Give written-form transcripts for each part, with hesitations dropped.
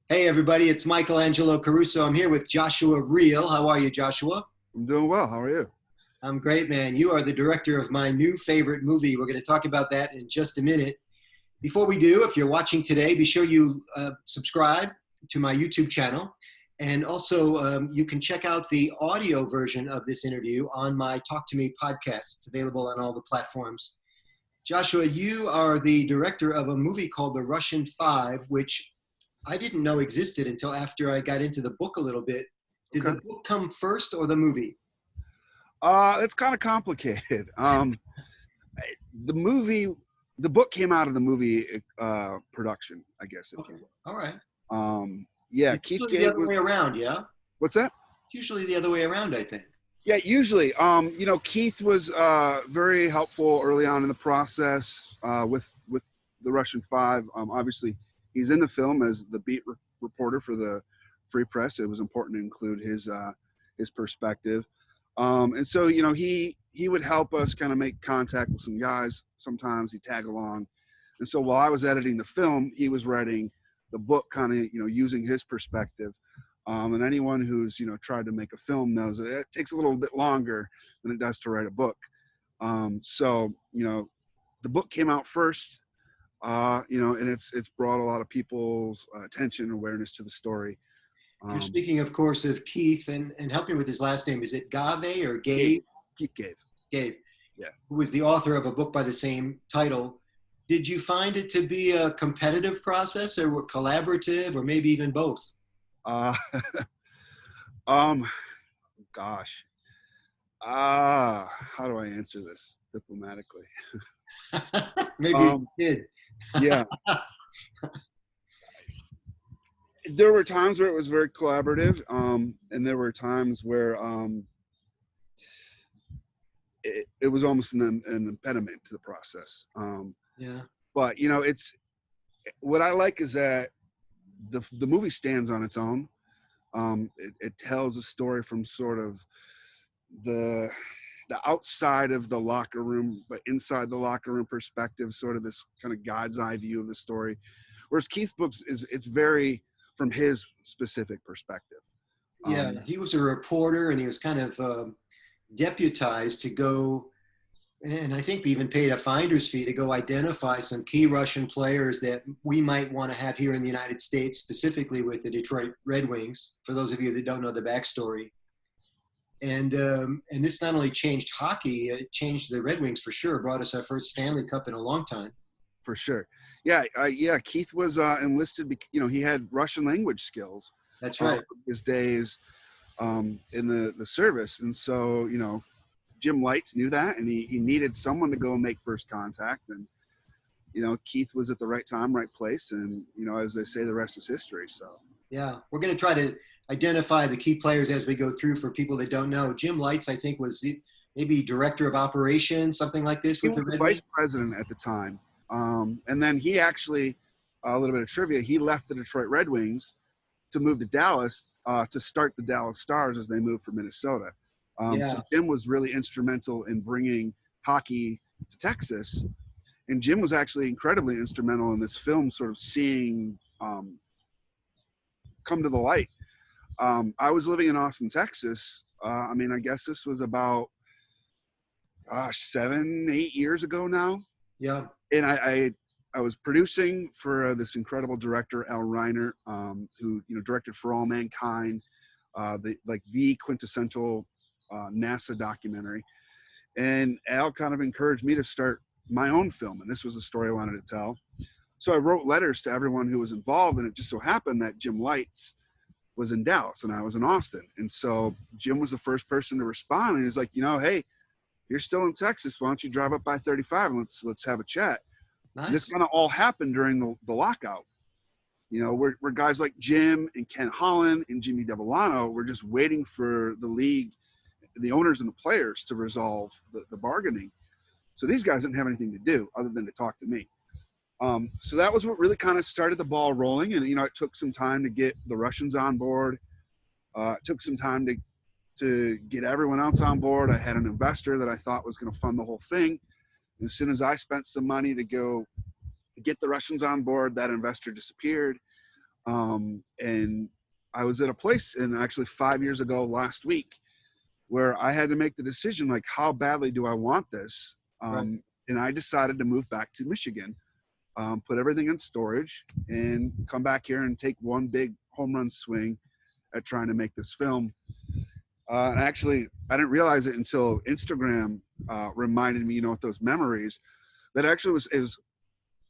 Hey everybody, it's Michael Angelo Caruso. I'm here with Joshua Riehl. How are you, Joshua? I'm doing well. How are you? I'm great, man. You are the director of my new favorite movie. We're going to talk about that in just a minute. Before we do, if you're watching today, be sure you subscribe to my YouTube channel. And also, you can check out the audio version of this interview on my Talk to Me podcast. It's available on all the platforms. Joshua, you are the director of a movie called The Russian Five, which I didn't know existed until after I got into the book a little bit. Did Okay. the book come first or the movie? It's kind of complicated. The book came out of the movie production, I guess, if Okay. you will. All right. Yeah, It's Keith usually the other way around, yeah? What's that? It's usually the other way around, I think. Yeah, usually. Keith was very helpful early on in the process with the Russian Five. Obviously, he's in the film as the beat reporter for the Free Press. It was important to include his perspective. And so, he would help us kind of make contact with some guys. Sometimes he'd tag along. And so while I was editing the film, he was writing the book kind of, using his perspective. And anyone who's, tried to make a film knows that it takes a little bit longer than it does to write a book. So, the book came out first, and it's brought a lot of people's attention and awareness to the story. You're speaking, of course, of Keith and help me with his last name. Is it Gave or Gabe? Keith Gave. Gabe. Yeah. Who was the author of a book by the same title. Did you find it to be a competitive process or collaborative or maybe even both? Gosh. How do I answer this diplomatically? Maybe you did. Yeah. There were times where it was very collaborative, and there were times where it was almost an impediment to the process. Yeah. But it's what I like is that the movie stands on its own. It tells a story from sort of the outside of the locker room, but inside the locker room perspective, sort of this kind of God's eye view of the story. Whereas Keith's books it's very from his specific perspective. Yeah, he was a reporter and he was kind of deputized to go, and I think we even paid a finder's fee to go identify some key Russian players that we might want to have here in the United States, specifically with the Detroit Red Wings, for those of you that don't know the backstory. And this not only changed hockey, it changed the Red Wings for sure, brought us our first Stanley Cup in a long time. For sure. Yeah. Keith was enlisted, he had Russian language skills. That's right. His days in the service. And so, Jim Lights knew that, and he needed someone to go make first contact. And, Keith was at the right time, right place. And, as they say, the rest is history. So, yeah, we're going to try to identify the key players as we go through for people that don't know. Jim Lights, I think, was maybe director of operations, something like this. He was the vice president at the time. And then he actually, a little bit of trivia, he left the Detroit Red Wings to move to Dallas to start the Dallas Stars as they moved from Minnesota. So Jim was really instrumental in bringing hockey to Texas. And Jim was actually incredibly instrumental in this film sort of seeing come to the light. I was living in Austin, Texas. I guess this was about 7-8 years ago now. Yeah. And I was producing for this incredible director, Al Reiner, who directed For All Mankind, the quintessential NASA documentary. And Al kind of encouraged me to start my own film, and this was a story I wanted to tell. So I wrote letters to everyone who was involved, and it just so happened that Jim Lights was in Dallas and I was in Austin. And so Jim was the first person to respond, and he was like, hey, you're still in Texas. Why don't you drive up by 35 and let's have a chat. Nice. And this kind of all happened during the lockout. Where guys like Jim and Ken Holland and Jimmy Devellano were just waiting for the league, the owners and the players to resolve the bargaining. So these guys didn't have anything to do other than to talk to me. So that was what really kind of started the ball rolling. And, it took some time to get the Russians on board. It took some time to get everyone else on board. I had an investor that I thought was going to fund the whole thing. And as soon as I spent some money to go get the Russians on board, that investor disappeared. And I was at a place, and actually 5 years ago last week, where I had to make the decision, like, how badly do I want this? Right. And I decided to move back to Michigan, put everything in storage, and come back here and take one big home run swing at trying to make this film. And actually, I didn't realize it until Instagram reminded me, with those memories, that actually it was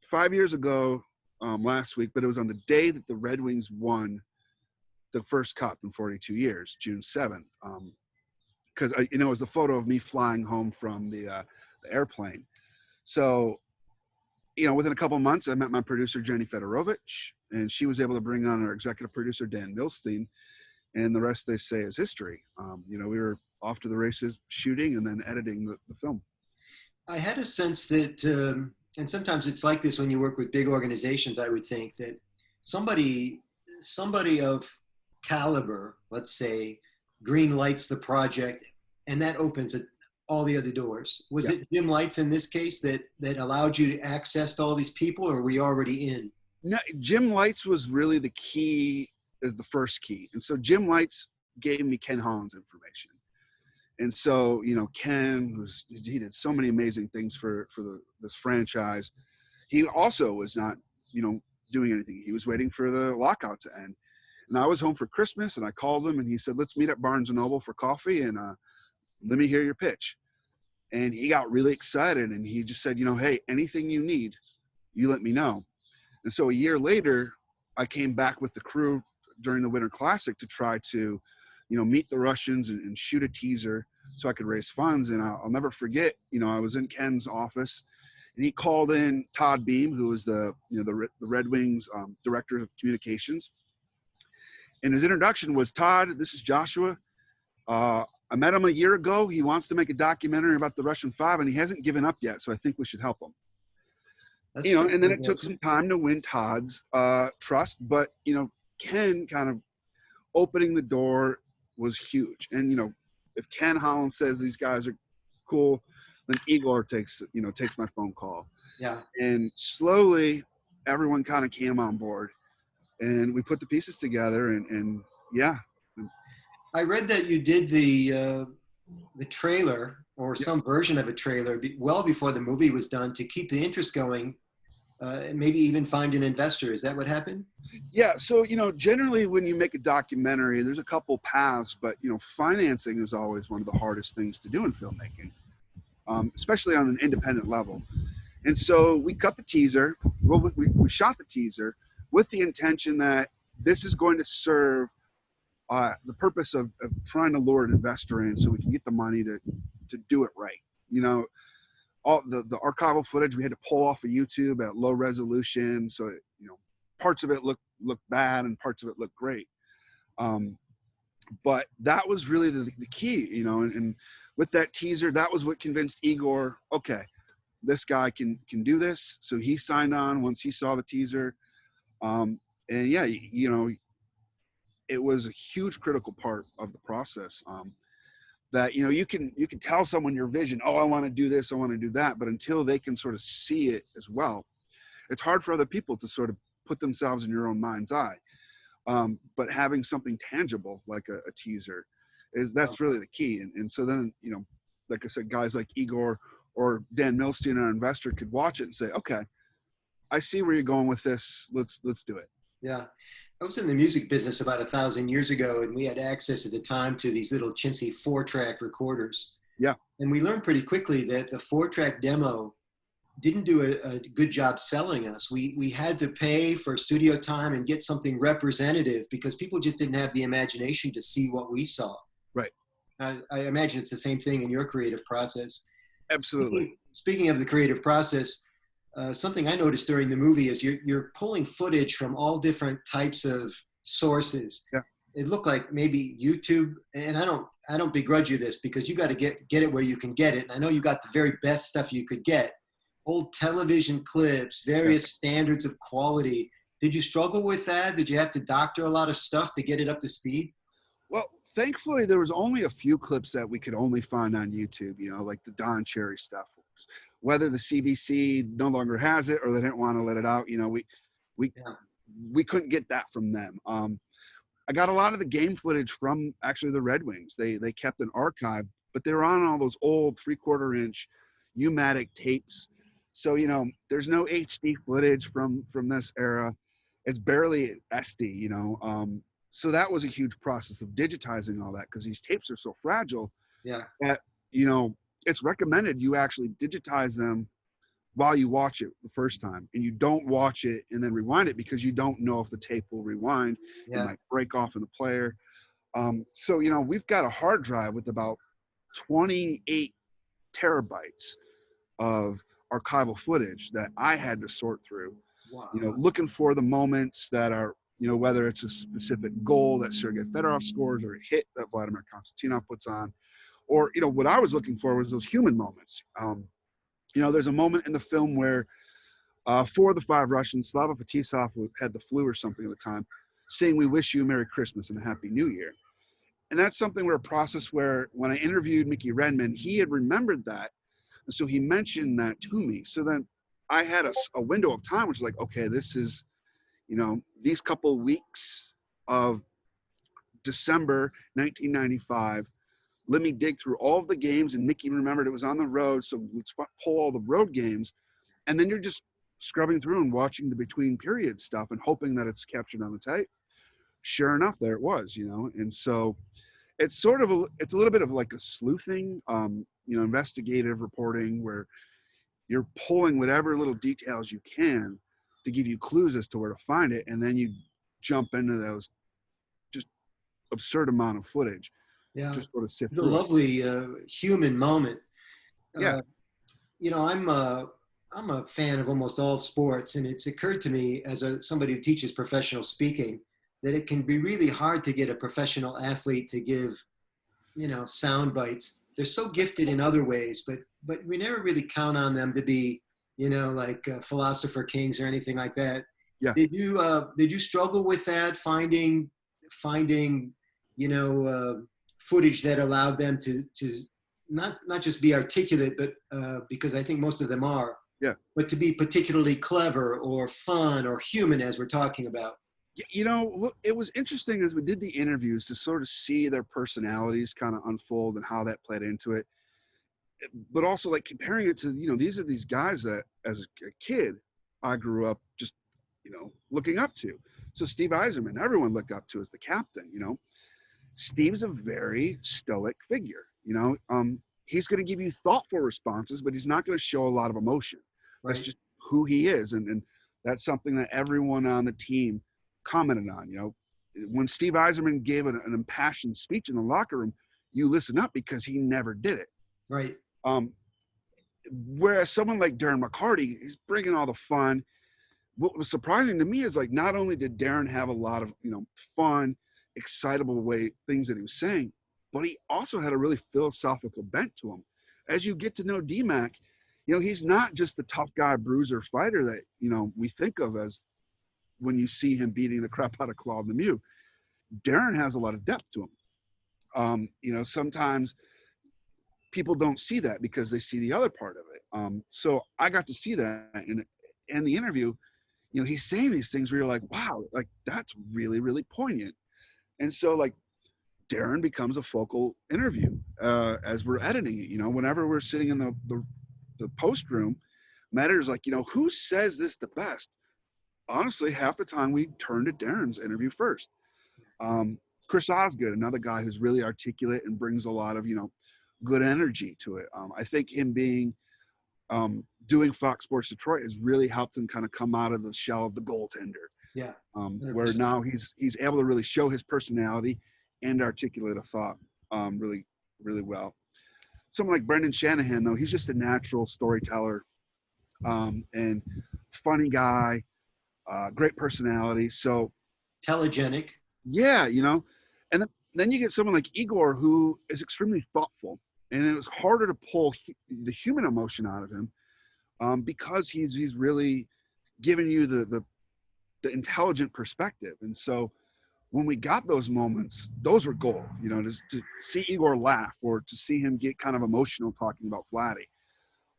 5 years ago last week, but it was on the day that the Red Wings won the first cup in 42 years, June 7th. Because, it was a photo of me flying home from the airplane. So, within a couple of months, I met my producer, Jenny Feterovich, and she was able to bring on our executive producer, Dan Milstein, and the rest, they say, is history. We were off to the races shooting and then editing the film. I had a sense that, and sometimes it's like this when you work with big organizations, I would think that somebody of caliber, let's say, green lights the project, and that opens all the other doors. Was it Jim Lights in this case that allowed you to access all these people, or were we already in? No, Jim Lights was really the key, is the first key. And so Jim Lights gave me Ken Holland's information. And so, Ken he did so many amazing things for this franchise. He also was not, doing anything. He was waiting for the lockout to end. And I was home for Christmas, and I called him, and he said, let's meet at Barnes & Noble for coffee, and let me hear your pitch. And he got really excited, and he just said, hey, anything you need, you let me know. And so a year later, I came back with the crew during the Winter Classic to try to, meet the Russians and shoot a teaser so I could raise funds. And I'll never forget, I was in Ken's office, and he called in Todd Beam, who was the Red Wings director of communications. And his introduction was, Todd, this is Joshua. I met him a year ago. He wants to make a documentary about the Russian Five, and he hasn't given up yet. So I think we should help him. And then it took some time to win Todd's trust, but, Ken kind of opening the door was huge. And, if Ken Holland says these guys are cool, then Igor takes my phone call. Yeah. And slowly everyone kind of came on board, and we put the pieces together, and yeah. I read that you did the trailer, or some version of a trailer, well before the movie was done, to keep the interest going, and maybe even find an investor. Is that what happened? Yeah. So, generally when you make a documentary, there's a couple paths, but, financing is always one of the hardest things to do in filmmaking, especially on an independent level. And so we cut the teaser. Well, we shot the teaser with the intention that this is going to serve the purpose of trying to lure an investor in so we can get the money to do it right. All the archival footage we had to pull off of YouTube at low resolution. So, parts of it look bad and parts of it look great. But that was really the key, and with that teaser, that was what convinced Igor, okay, this guy can do this. So he signed on once he saw the teaser. And yeah, it was a huge critical part of the process. That, you can tell someone your vision, oh, I want to do this, I want to do that. But until they can sort of see it as well, it's hard for other people to sort of put themselves in your own mind's eye. But having something tangible like a teaser that's really the key. And so then, like I said, guys like Igor or Dan Milstein, our investor, could watch it and say, okay, I see where you're going with this. Let's do it. Yeah. I was in the music business about 1,000 years ago, and we had access at the time to these little chintzy 4-track recorders. Yeah. And we learned pretty quickly that the 4-track demo didn't do a good job selling us. We had to pay for studio time and get something representative because people just didn't have the imagination to see what we saw. Right. I imagine it's the same thing in your creative process. Absolutely. Speaking of the creative process, something I noticed during the movie is you're pulling footage from all different types of sources. Yeah. It looked like maybe YouTube, and I don't begrudge you this because you got to get it where you can get it. And I know you got the very best stuff you could get. Old television clips, various standards of quality. Did you struggle with that? Did you have to doctor a lot of stuff to get it up to speed? Well, thankfully, there was only a few clips that we could only find on YouTube, like the Don Cherry stuff. Whether the CBC no longer has it or they didn't want to let it out, we we couldn't get that from them. I got a lot of the game footage from actually the Red Wings. They kept an archive, but they were on all those old 3/4-inch U-matic tapes. So, you know, there's no HD footage from this era. It's barely SD, you know. So that was a huge process of digitizing all that, because these tapes are so fragile. Yeah. That, you know, it's recommended you actually digitize them while you watch it the first time, and you don't watch it and then rewind it, because you don't know if the tape will rewind. Yeah. It might break off in the player. So, you know, we've got a hard drive with about 28 terabytes of archival footage that I had to sort through. Wow. You know, looking for the moments that are, you know, whether it's a specific goal that Sergei Fedorov scores or a hit that Vladimir Konstantinov puts on, or, you know, what I was looking for was those human moments. You know, there's a moment in the film where 4 of the 5 Russians, Slava Fetisov, who had the flu or something at the time, saying, "We wish you a Merry Christmas and a Happy New Year." And that's something where a process where when I interviewed Mickey Redman, he had remembered that. And so he mentioned that to me. So then I had a window of time, which is like, okay, this is, you know, these couple weeks of December 1995. Let me dig through all of the games, and Mickey remembered it was on the road, so let's pull all the road games. And then you're just scrubbing through and watching the between period stuff and hoping that it's captured on the tape. Sure enough, there it was, you know. And so it's sort of it's a little bit of like a sleuthing, you know, investigative reporting, where you're pulling whatever little details you can to give you clues as to where to find it, and then you jump into those just absurd amount of footage. Yeah. Just sort of sift It's a through it. lovely human moment. Yeah. You know, I'm a fan of almost all sports, and it's occurred to me as somebody who teaches professional speaking that it can be really hard to get a professional athlete to give, you know, sound bites. They're so gifted in other ways, but we never really count on them to be, you know, like philosopher kings or anything like that. Yeah. Did you struggle with that, finding, you know, footage that allowed them to not just be articulate, but because I think most of them are, Yeah. but to be particularly clever or fun or human, as we're talking about? You know, it was interesting as we did the interviews to sort of see their personalities kind of unfold and how that played into it. But also, like, comparing it to, you know, these are these guys that as a kid I grew up just, you know, looking up to. So Steve Yzerman, everyone looked up to as the captain, you know. Steve's a very stoic figure, you know. He's going to give you thoughtful responses, but he's not going to show a lot of emotion. Right. That's just who he is. And that's something that everyone on the team commented on. You know, when Steve Yzerman gave an impassioned speech in the locker room, you listen up, because he never did it. Right. Whereas someone like Darren McCarty, he's bringing all the fun. What was surprising to me is, like, not only did Darren have a lot of, you know, fun, excitable things that he was saying, but he also had a really philosophical bent to him. As you get to know DMAC, you know, he's not just the tough guy, bruiser, fighter that, you know, we think of as when you see him beating the crap out of Claude Lemieux. Darren has a lot of depth to him. You know, sometimes people don't see that because they see the other part of it. So I got to see that in the interview. You know, he's saying these things where you're like, wow, like, that's really, really poignant. And so, like, Darren becomes a focal interview as we're editing it. You know, whenever we're sitting in the post room, Matter's like, you know, who says this the best? Honestly, half the time we turn to Darren's interview first. Chris Osgood, another guy who's really articulate and brings a lot of, you know, good energy to it. I think him being doing Fox Sports Detroit has really helped him kind of come out of the shell of the goaltender. Yeah. Where now he's able to really show his personality and articulate a thought really, really well. Someone like Brendan Shanahan, though, he's just a natural storyteller and funny guy, great personality. So Telegenic. yeah, you know, and then you get someone like Igor, who is extremely thoughtful, and it was harder to pull the human emotion out of him because he's really giving you the intelligent perspective. And so when we got those moments, those were gold, you know, just to see Igor laugh or to see him get kind of emotional talking about Vladdy.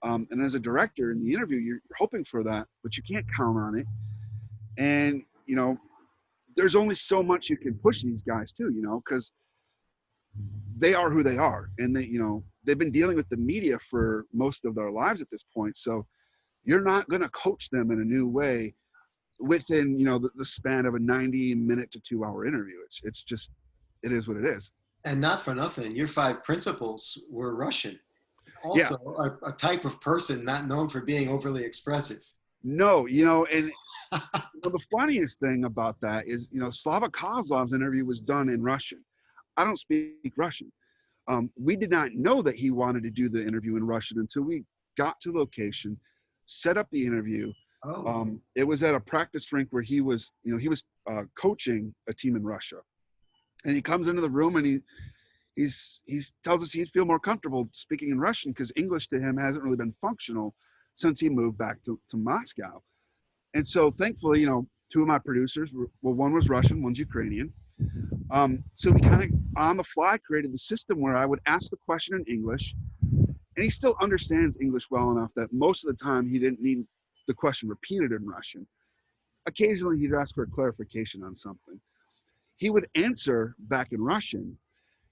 And as a director in the interview, you're hoping for that, but you can't count on it. And you know, there's only so much you can push these guys too, you know, because they are who they are, and they, you know, they've been dealing with the media for most of their lives at this point. So you're not going to coach them in a new way within, you know, the span of a 90-minute to 2-hour interview. It's just, it is what it is. And not for nothing, your 5 principals were Russian. Yeah. Also, a type of person not known for being overly expressive. No, you know, and well, the funniest thing about that is, you know, Slava Kozlov's interview was done in Russian. I don't speak Russian. We did not know that he wanted to do the interview in Russian until we got to location, set up the interview. Oh. It was at a practice rink where he was, you know, he was coaching a team in Russia, and he comes into the room and he tells us he'd feel more comfortable speaking in Russian because English to him hasn't really been functional since he moved back to Moscow. And so thankfully, you know, 2 of my producers were, well, one was Russian, one's Ukrainian. So we kind of on the fly created the system where I would ask the question in English, and he still understands English well enough that most of the time he didn't need the question repeated in Russian. Occasionally he'd ask for a clarification on something. He would answer back in Russian,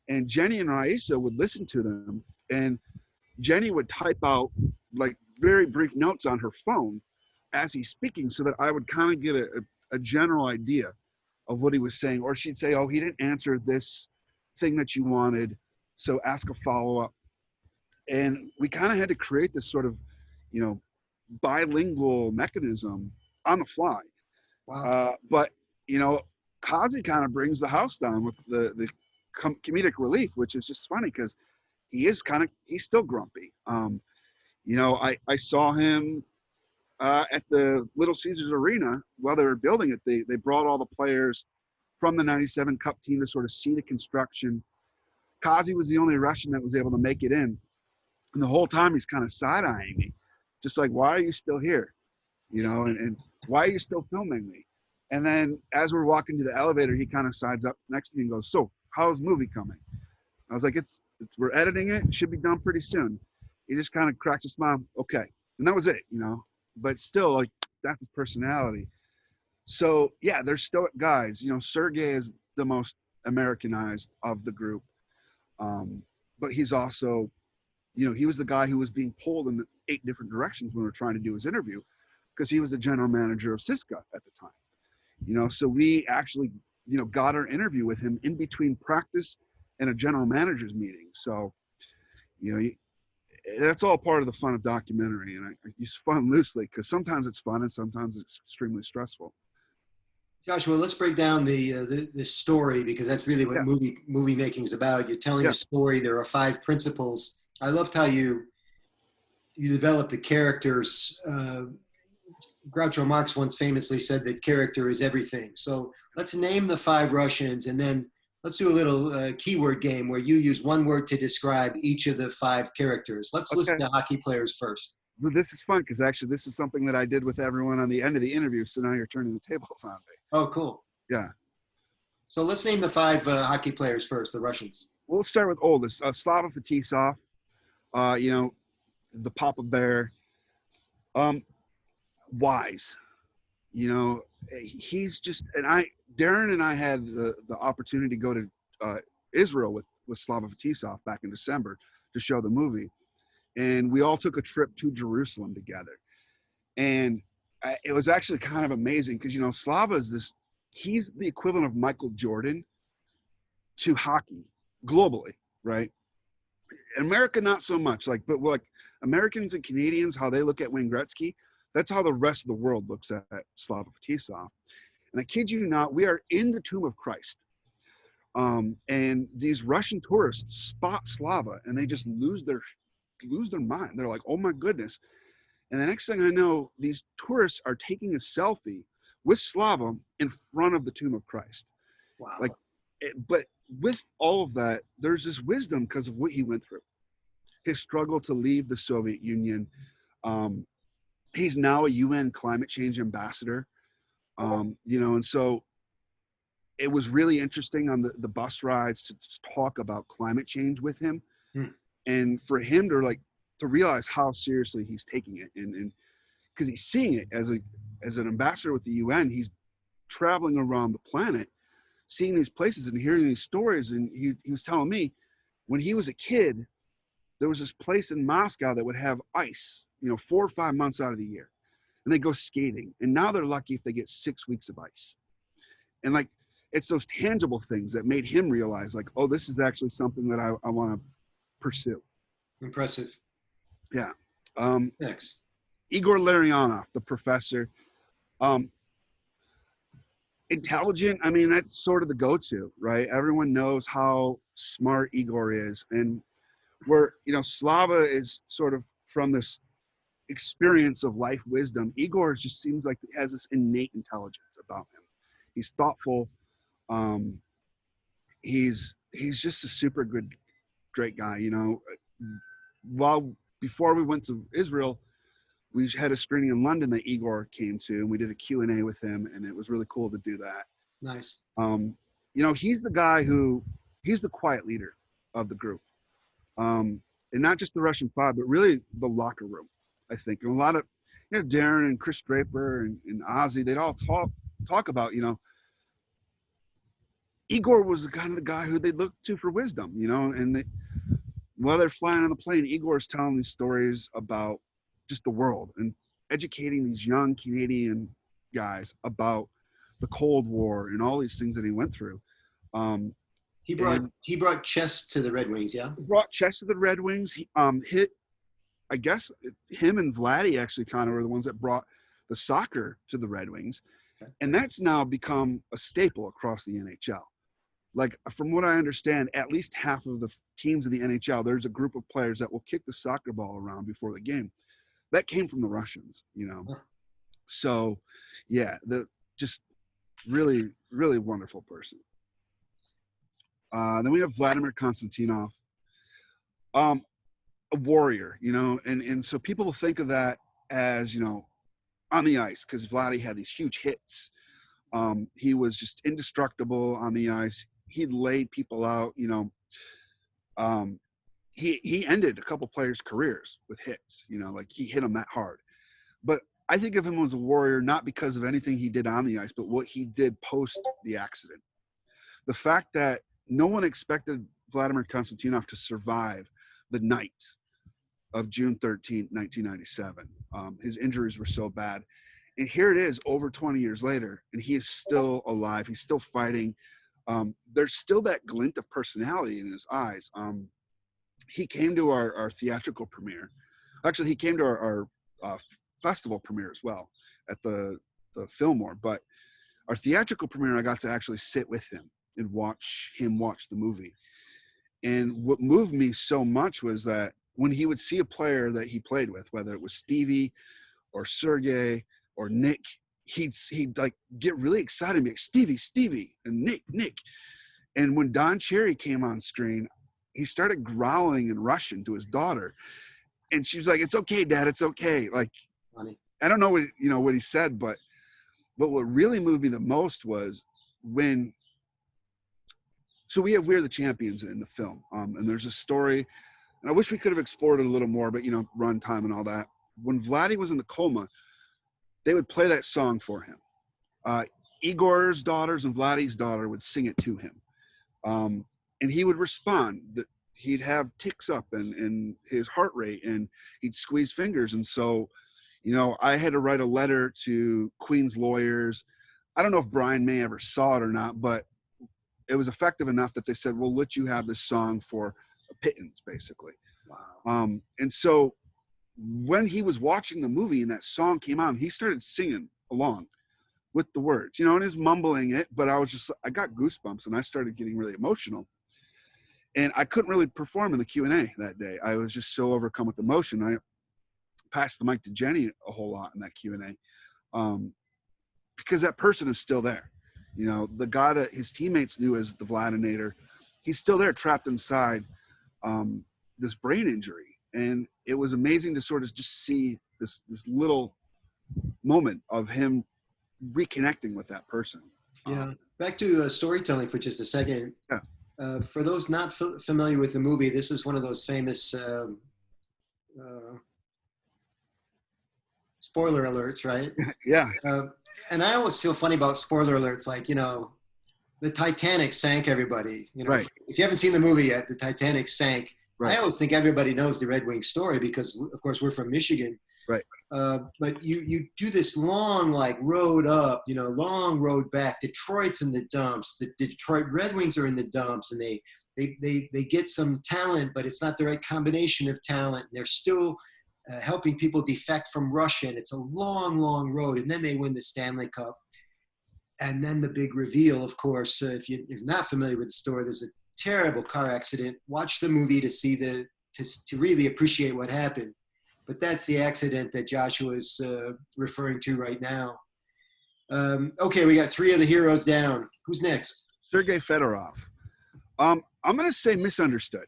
and Jenny and Raisa would listen to them, and Jenny would type out like very brief notes on her phone as he's speaking so that I would kind of get a general idea of what he was saying. Or she'd say, oh, he didn't answer this thing that you wanted, so ask a follow-up. And we kind of had to create this sort of, you know, bilingual mechanism on the fly. Wow. But, you know, Kazi kind of brings the house down with the comedic relief, which is just funny because he's still grumpy. You know, I saw him at the Little Caesars Arena while they were building it. They brought all the players from the 97 Cup team to sort of see the construction. Kazi was the only Russian that was able to make it in. And the whole time he's kind of side-eyeing me, just like, why are you still here? You know, and why are you still filming me? And then as we're walking to the elevator, he kind of sides up next to me and goes, so how's the movie coming? I was like, we're editing it. It should be done pretty soon. He just kind of cracks a smile. Okay. And that was it, you know, but still, like, that's his personality. So yeah, they're stoic guys. You know, Sergei is the most Americanized of the group. But he's also, you know, he was the guy who was being pulled in 8 different directions when we were trying to do his interview because he was the general manager of Siska at the time. You know, so we actually, you know, got our interview with him in between practice and a general manager's meeting. So, you know, that's all part of the fun of documentary. And I use fun loosely because sometimes it's fun and sometimes it's extremely stressful. Joshua, let's break down the story because that's really what movie making is about. You're telling a story. There are 5 principles. I loved how you develop the characters. Groucho Marx once famously said that character is everything. So let's name the 5 Russians, and then let's do a little keyword game where you use one word to describe each of the 5 characters. Let's list the hockey players first. Well, this is fun because actually this is something that I did with everyone on the end of the interview. So now you're turning the tables on me. Oh, cool. Yeah. So let's name the 5 hockey players first, the Russians. We'll start with oldest, Slava Fetisov. You know, the Papa Bear. Wise. You know, he's just, and Darren and I had the opportunity to go to Israel with Slava Fetisov back in December to show the movie. And we all took a trip to Jerusalem together. And it was actually kind of amazing because, you know, Slava is he's the equivalent of Michael Jordan to hockey globally, right? In America, not so much. But Americans and Canadians, how they look at Wayne Gretzky, that's how the rest of the world looks at Slava Fetisov. And I kid you not, we are in the tomb of Christ. And these Russian tourists spot Slava and they just lose their mind. They're like, oh my goodness. And the next thing I know, these tourists are taking a selfie with Slava in front of the tomb of Christ. Wow. But with all of that, there's this wisdom because of what he went through. His struggle to leave the Soviet Union. He's now a UN climate change ambassador. You know, and so it was really interesting on the bus rides to talk about climate change with him. And for him to realize how seriously he's taking it, and because he's seeing it as an ambassador with the UN, he's traveling around the planet, seeing these places and hearing these stories. And he was telling me when he was a kid, there was this place in Moscow that would have ice, 4 or 5 months out of the year. And they go skating. And now they're lucky if they get 6 weeks of ice. And like, it's those tangible things that made him realize like, oh, this is actually something that I want to pursue. Impressive. Yeah. Next. Igor Larionov, the professor. Intelligent. I mean, that's sort of the go-to, right? Everyone knows how smart Igor is. And where, Slava is sort of from this experience of life wisdom, Igor just seems like he has this innate intelligence about him. He's thoughtful. He's just a super great guy. Before we went to Israel, we had a screening in London that Igor came to, and we did a Q&A with him, and it was really cool to do that. Nice. He's the guy he's the quiet leader of the group. And not just the Russian Five, but really the locker room, I think. And a lot of, Darren and Chris Draper and Ozzy, they'd all talk about, Igor was the kind of the guy who they looked to for wisdom, and while they're flying on the plane, Igor's telling these stories about just the world and educating these young Canadian guys about the Cold War and all these things that he went through. He brought chess to the Red Wings, yeah? He brought chess to the Red Wings. He I guess him and Vladdy actually kind of were the ones that brought the soccer to the Red Wings. Okay. And that's now become a staple across the NHL. Like, from what I understand, at least half of the teams in the NHL, there's a group of players that will kick the soccer ball around before the game. That came from the Russians, So, yeah, just really, really wonderful person. Then we have Vladimir Konstantinov, a warrior, and so people will think of that as, on the ice, because Vladdy had these huge hits. He was just indestructible on the ice. He laid people out, he ended a couple players' careers with hits, like he hit them that hard. But I think of him as a warrior, not because of anything he did on the ice, but what he did post the accident. The fact that no one expected Vladimir Konstantinov to survive the night of June 13th, 1997. His injuries were so bad. And here it is over 20 years later, and he is still alive. He's still fighting. There's still that glint of personality in his eyes. He came to our theatrical premiere. Actually, he came to our festival premiere as well at the Fillmore. But our theatrical premiere, I got to actually sit with him and watch the movie. And what moved me so much was that when he would see a player that he played with, whether it was Stevie or Sergei or Nick, he'd like get really excited and be like, Stevie, and Nick. And when Don Cherry came on screen, he started growling in Russian to his daughter. And she was like, "It's okay, Dad, it's okay." Like, funny. I don't know what he said, but what really moved me the most was so we're the champions in the film. And there's a story, and I wish we could have explored it a little more, but run time and all that. When Vladdy was in the coma, they would play that song for him. Igor's daughters and Vladdy's daughter would sing it to him. And he would respond. He'd have ticks up and his heart rate, and he'd squeeze fingers. And so, I had to write a letter to Queen's lawyers. I don't know if Brian May ever saw it or not, but it was effective enough that they said, "We'll let you have this song for a pittance," basically. Wow. And so when he was watching the movie and that song came on, he started singing along with the words, and he's mumbling it, but I got goosebumps and I started getting really emotional. And I couldn't really perform in the Q&A that day. I was just so overcome with emotion. I passed the mic to Jenny a whole lot in that Q&A, because that person is still there. The guy that his teammates knew as the Vladinator, he's still there, trapped inside this brain injury. And it was amazing to sort of just see this little moment of him reconnecting with that person. Yeah. Back to storytelling for just a second. Yeah. For those not familiar with the movie, this is one of those famous spoiler alerts, right? Yeah. And I always feel funny about spoiler alerts, like, the Titanic sank everybody. Right, If you haven't seen the movie yet, the Titanic sank. I right, always think everybody knows the Red Wings story because, of course, we're from Michigan. right. But you do this long like road up, long road back. Detroit's in the dumps. The Detroit Red Wings are in the dumps, and they get some talent, but it's not the right combination of talent. They're still helping people defect from Russia, and it's a long, long road. And then they win the Stanley Cup. And then the big reveal, of course, if you're not familiar with the story, there's a terrible car accident. Watch the movie to see to really appreciate what happened. But that's the accident that Joshua is referring to right now. Okay, we got 3 of the heroes down. Who's next? Sergei Fedorov. I'm going to say misunderstood.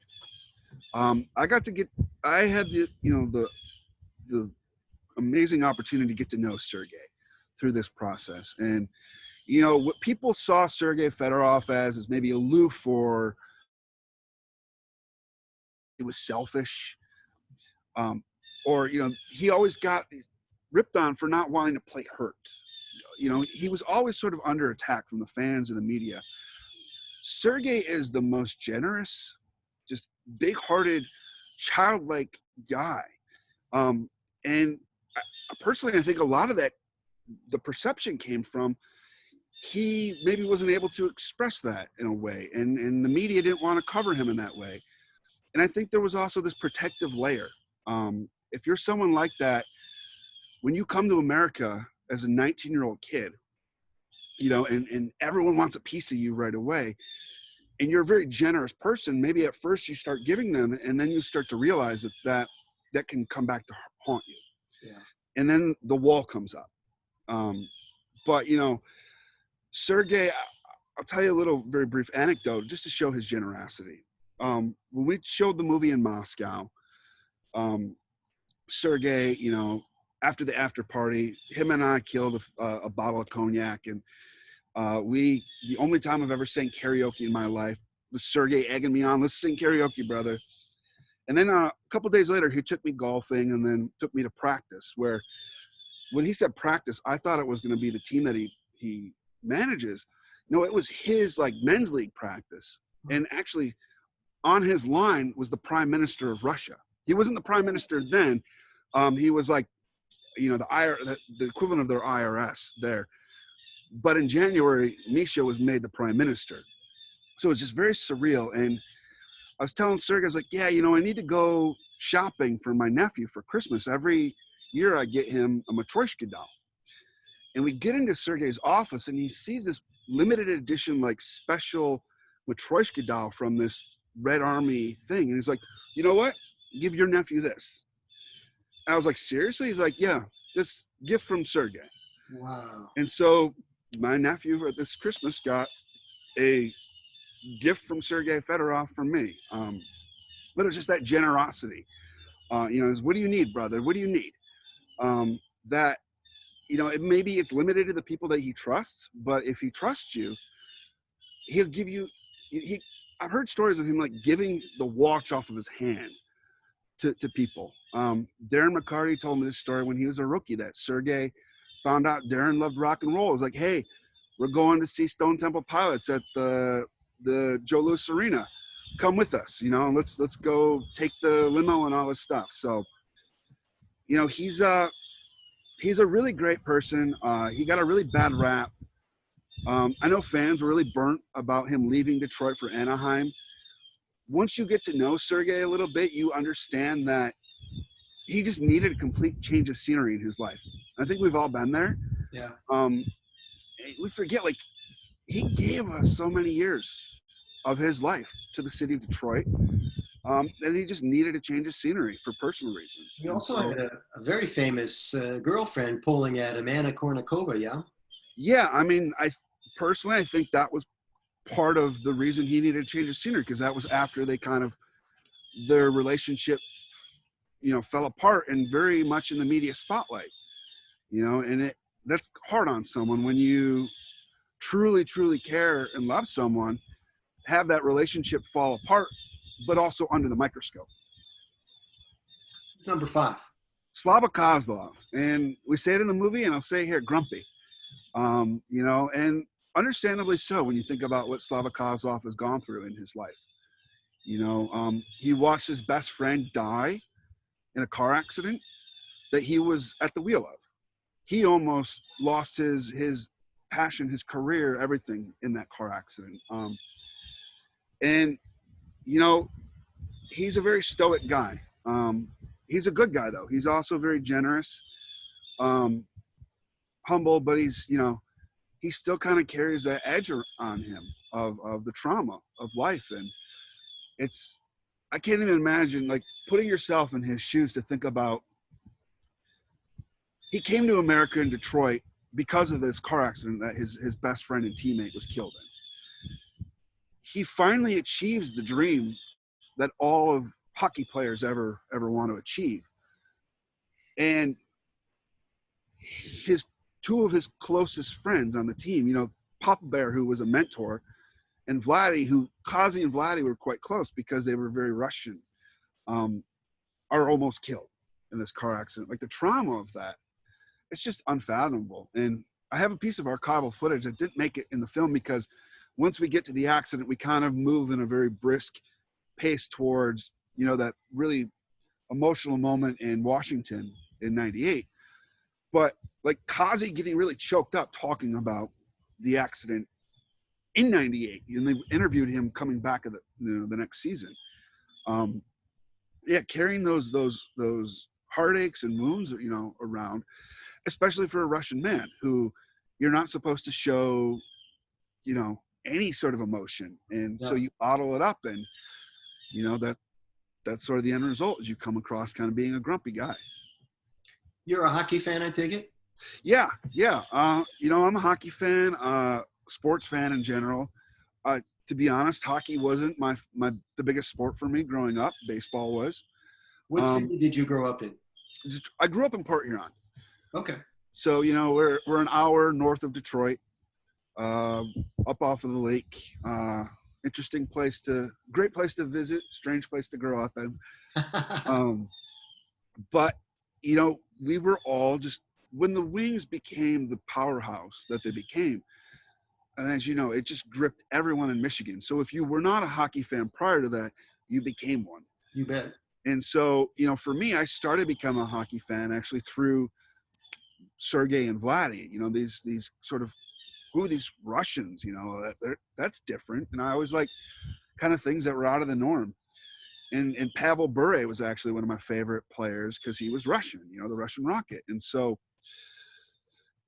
I had the amazing opportunity to get to know Sergei through this process. And, what people saw Sergei Fedorov as is maybe aloof, or he was selfish. Or, he always got ripped on for not wanting to play hurt. He was always sort of under attack from the fans and the media. Sergei is the most generous, just big-hearted, childlike guy. And personally, I think a lot of that, the perception came from he maybe wasn't able to express that in a way, and the media didn't want to cover him in that way. And I think there was also this protective layer. If you're someone like that, when you come to America as a 19-year-old kid, and everyone wants a piece of you right away, and you're a very generous person, maybe at first you start giving them, and then you start to realize that can come back to haunt you. Yeah. And then the wall comes up. But, Sergei, I'll tell you a little very brief anecdote just to show his generosity. When we showed the movie in Moscow, Sergei, after the after party, him and I killed a bottle of cognac, and the only time I've ever sang karaoke in my life was Sergei egging me on, let's sing karaoke, brother. And then a couple days later, he took me golfing and then took me to practice, where when he said practice, I thought it was going to be the team that he manages. No, it was his men's league practice. And actually on his line was the prime minister of Russia. He wasn't the prime minister then. He was the equivalent of their IRS there. But in January, Misha was made the prime minister. So it was just very surreal. And I was telling Sergei, I was like, yeah, I need to go shopping for my nephew for Christmas. Every year I get him a Matryoshka doll. And we get into Sergei's office, and he sees this limited edition, special Matryoshka doll from this Red Army thing. And he's like, you know what? Give your nephew this. I was like, seriously? He's like, yeah, this gift from Sergei. Wow. And so my nephew for this Christmas got a gift from Sergei Fedorov from me. But it was just that generosity. Is, what do you need, brother? What do you need? Maybe it's limited to the people that he trusts, but if he trusts you, he'll give you, I've heard stories of him giving the watch off of his hand to people. Darren McCarty told me this story when he was a rookie, that Sergei found out Darren loved rock and roll. It was like, hey, we're going to see Stone Temple Pilots at the Joe Louis Arena. Come with us, let's go take the limo and all this stuff. So, he's a really great person. He got a really bad rap. I know fans were really burnt about him leaving Detroit for Anaheim. Once you get to know Sergei a little bit, you understand that he just needed a complete change of scenery in his life. I think we've all been there. Yeah. We forget, he gave us so many years of his life to the city of Detroit. And he just needed a change of scenery for personal reasons. He also had a very famous girlfriend pulling at him, Anna Kournikova, yeah? Yeah, I personally think that was part of the reason he needed a change of scenery, because that was after their relationship, fell apart and very much in the media spotlight, and that's hard on someone when you truly, truly care and love someone, have that relationship fall apart, but also under the microscope. Number 5. Slava Koslov. And we say it in the movie, and I'll say it here, Grumpy. You know, and understandably so when you think about what Slava Koslov has gone through in his life. You know, he watched his best friend die in a car accident that he was at the wheel of. He almost lost his passion, his career, everything in that car accident. And you know, he's a very stoic guy. He's a good guy though. He's also very generous, humble, but he's, you know, he still kind of carries that edge on him of the trauma of life. And it's, I can't even imagine like putting yourself in his shoes to think about, he came to America in Detroit because of this car accident that his best friend and teammate was killed in. He finally achieves the dream that all of hockey players ever want to achieve. And two of his closest friends on the team, you know, Papa Bear, who was a mentor, and Vladdy, who Kazi and Vladdy were quite close because they were very Russian, are almost killed in this car accident. Like the trauma of that, it's just unfathomable. And I have a piece of archival footage that didn't make it in the film because once we get to the accident, we kind of move in a very brisk pace towards, you know, that really emotional moment in Washington in '98. But like Kazi getting really choked up talking about the accident in '98, and they interviewed him coming back of the next season. Yeah, carrying those heartaches and wounds, you know, around, especially for a Russian man who you're not supposed to show, you know, any sort of emotion, and so you bottle it up, and you know that's sort of the end result is you come across kind of being a grumpy guy. You're a hockey fan, I take it? Yeah. You know, I'm a hockey fan, sports fan in general. To be honest, hockey wasn't the biggest sport for me growing up. Baseball was. What city did you grow up in? I grew up in Port Huron. Okay. So, you know, we're an hour north of Detroit, up off of the lake. Interesting place great place to visit, strange place to grow up in. But, you know, we were all just, when the Wings became the powerhouse that they became, and as you know, it just gripped everyone in Michigan. So if you were not a hockey fan prior to that, you became one. You bet. And so, you know, for me, I started becoming a hockey fan actually through Sergei and Vladdy. You know, these sort of, who are these Russians? You know, that's different. And I always like kind of things that were out of the norm. And Pavel Bure was actually one of my favorite players because he was Russian, you know, the Russian Rocket. And so,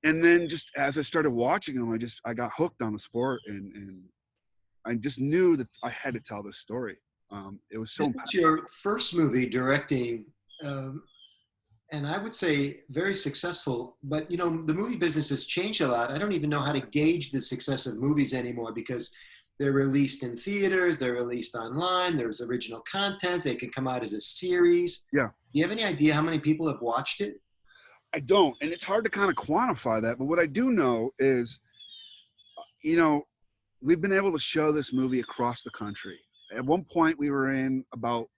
and then just as I started watching him, I got hooked on the sport, and I just knew that I had to tell this story. It was so impactful. It's your first movie directing, and I would say very successful. But you know, the movie business has changed a lot. I don't even know how to gauge the success of movies anymore because they're released in theaters, they're released online, there's original content, they can come out as a series. Yeah. Do you have any idea how many people have watched it? I don't, and it's hard to kind of quantify that. But what I do know is, you know, we've been able to show this movie across the country. At one point, we were in about,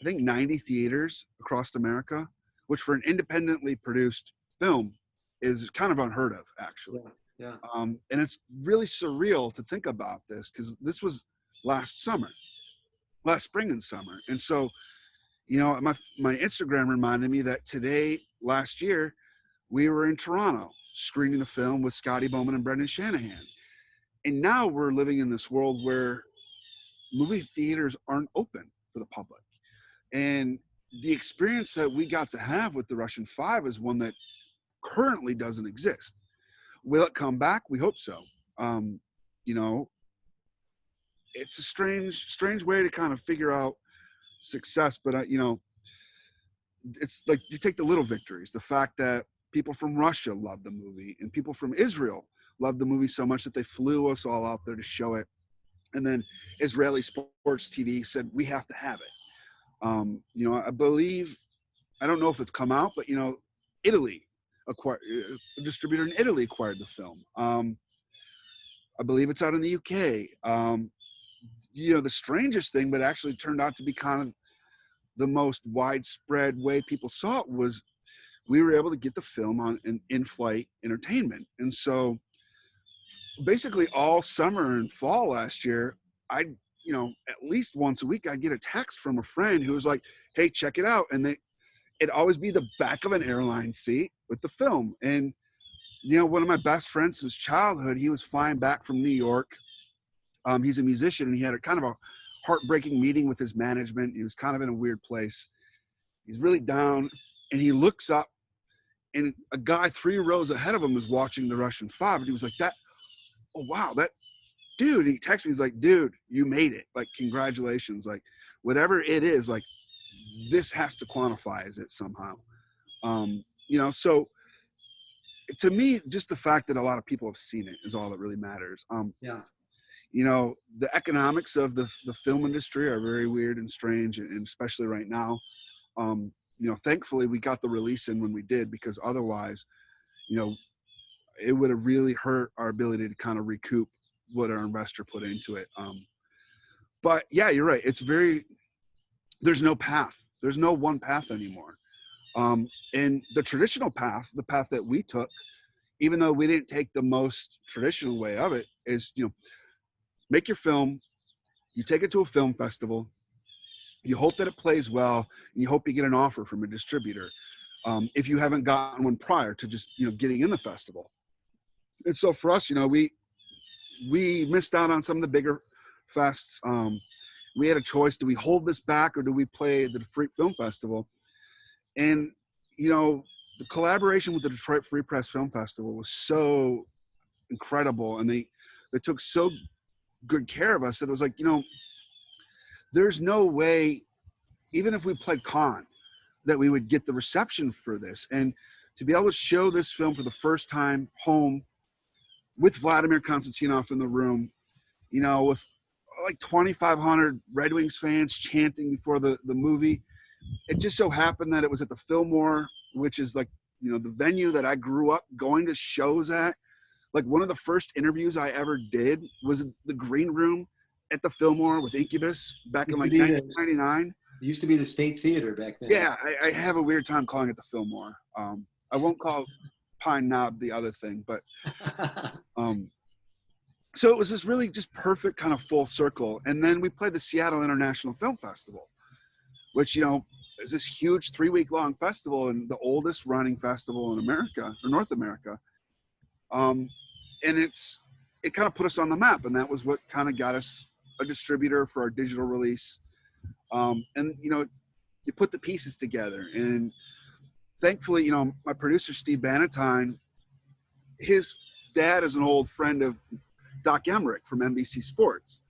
I think, 90 theaters across America, which for an independently produced film is kind of unheard of, actually. Yeah. And it's really surreal to think about this because this was last spring and summer. And so, you know, my Instagram reminded me that last year, we were in Toronto screening the film with Scotty Bowman and Brendan Shanahan. And now we're living in this world where movie theaters aren't open for the public. And the experience that we got to have with the Russian Five is one that currently doesn't exist. Will it come back? We hope so. You know, it's a strange way to kind of figure out success, but you know, it's like you take the little victories. The fact that people from Russia love the movie and people from Israel loved the movie so much that they flew us all out there to show it. And then Israeli sports TV said, we have to have it. You know, I believe, I don't know if it's come out, but you know, Italy acquired, a distributor in Italy acquired the film. I believe it's out in the UK. You know, the strangest thing, but actually turned out to be kind of the most widespread way people saw it was we were able to get the film on an in-flight entertainment. And so basically all summer and fall last year, at least once a week, I'd get a text from a friend who was like, hey, check it out. And it'd always be the back of an airline seat with the film. And, one of my best friends since childhood, he was flying back from New York. He's a musician, and he had a kind of a heartbreaking meeting with his management. He was kind of in a weird place. He's really down, and he looks up, and a guy 3 rows ahead of him is watching the Russian 5. And he was like, oh, wow, that dude. He texted me, he's like, dude, you made it. Like, congratulations. Like, whatever it is, like, this has to quantify as it somehow. So to me, just the fact that a lot of people have seen it is all that really matters. The economics of the film industry are very weird and strange, and especially right now. Thankfully we got the release in when we did, because otherwise, it would have really hurt our ability to kind of recoup what our investor put into it. But yeah, you're right. There's no path. There's no one path anymore. And the traditional path, the path that we took, even though we didn't take the most traditional way of it, is, make your film, you take it to a film festival, you hope that it plays well, and you hope you get an offer from a distributor, if you haven't gotten one prior to just, getting in the festival. And so for us, we missed out on some of the bigger fests. We had a choice: do we hold this back, or do we play the Free Film Festival? And, the collaboration with the Detroit Free Press Film Festival was so incredible, and they took so good care of us that it was like, there's no way, even if we played con, that we would get the reception for this. And to be able to show this film for the first time home with Vladimir Konstantinov in the room, with like 2,500 Red Wings fans chanting before the movie. It just so happened that it was at the Fillmore, which is like, the venue that I grew up going to shows at. Like, one of the first interviews I ever did was in the green room at the Fillmore with Incubus back in like 1999. It used to be the State Theater back then. Yeah, I have a weird time calling it the Fillmore. I won't call Pine Knob the other thing, but so it was this really just perfect kind of full circle. And then we played the Seattle International Film Festival, which, is this huge 3-week-long festival and the oldest running festival in America, or North America. And it kind of put us on the map, and that was what kind of got us a distributor for our digital release. And you put the pieces together, and thankfully, my producer, Steve Bannatyne, his dad is an old friend of Doc Emmerich from NBC Sports.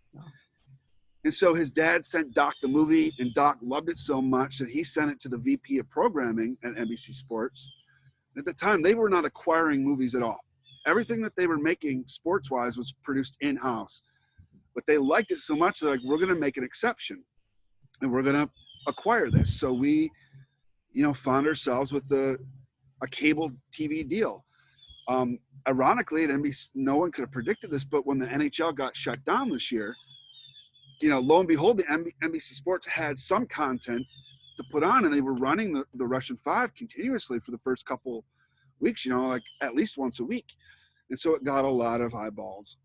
And so his dad sent Doc the movie, and Doc loved it so much that he sent it to the VP of programming at NBC Sports. At the time, they were not acquiring movies at all. Everything that they were making sports-wise was produced in-house. But they liked it so much that, like, we're going to make an exception, and we're going to acquire this. So we, found ourselves with a cable TV deal. Ironically, at NBC, no one could have predicted this, but when the NHL got shut down this year, lo and behold, the NBC Sports had some content to put on, and they were running the Russian 5 continuously for the first couple weeks, like at least once a week. And so it got a lot of eyeballs.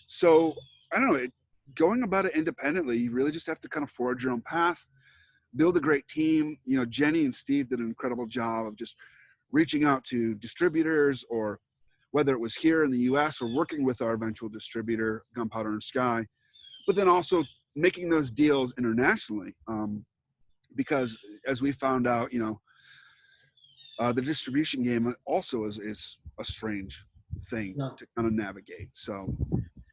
So I don't know, going about it independently, you really just have to kind of forge your own path, build a great team. Jenny and Steve did an incredible job of just reaching out to distributors, or whether it was here in the US or working with our eventual distributor, Gunpowder and Sky, but then also making those deals internationally. Because as we found out, the distribution game also is a strange thing to kind of navigate. So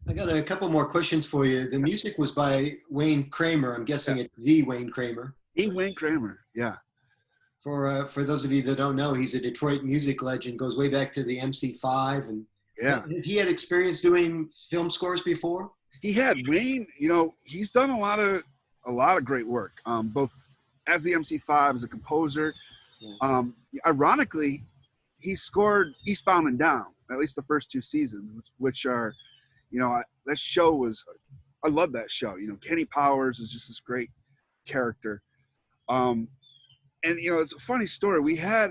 I got a couple more questions for you. The music was by Wayne Kramer. I'm guessing it's the Wayne Kramer. Wayne Kramer, yeah. For those of you that don't know, he's a Detroit music legend, goes way back to the MC5. And he had experience doing film scores before? He had. Wayne, he's done a lot of great work, both as the MC5, as a composer. Ironically, he scored Eastbound and Down, at least the first 2 seasons, which are, that show was, I love that show. Kenny Powers is just this great character. And, it's a funny story. We had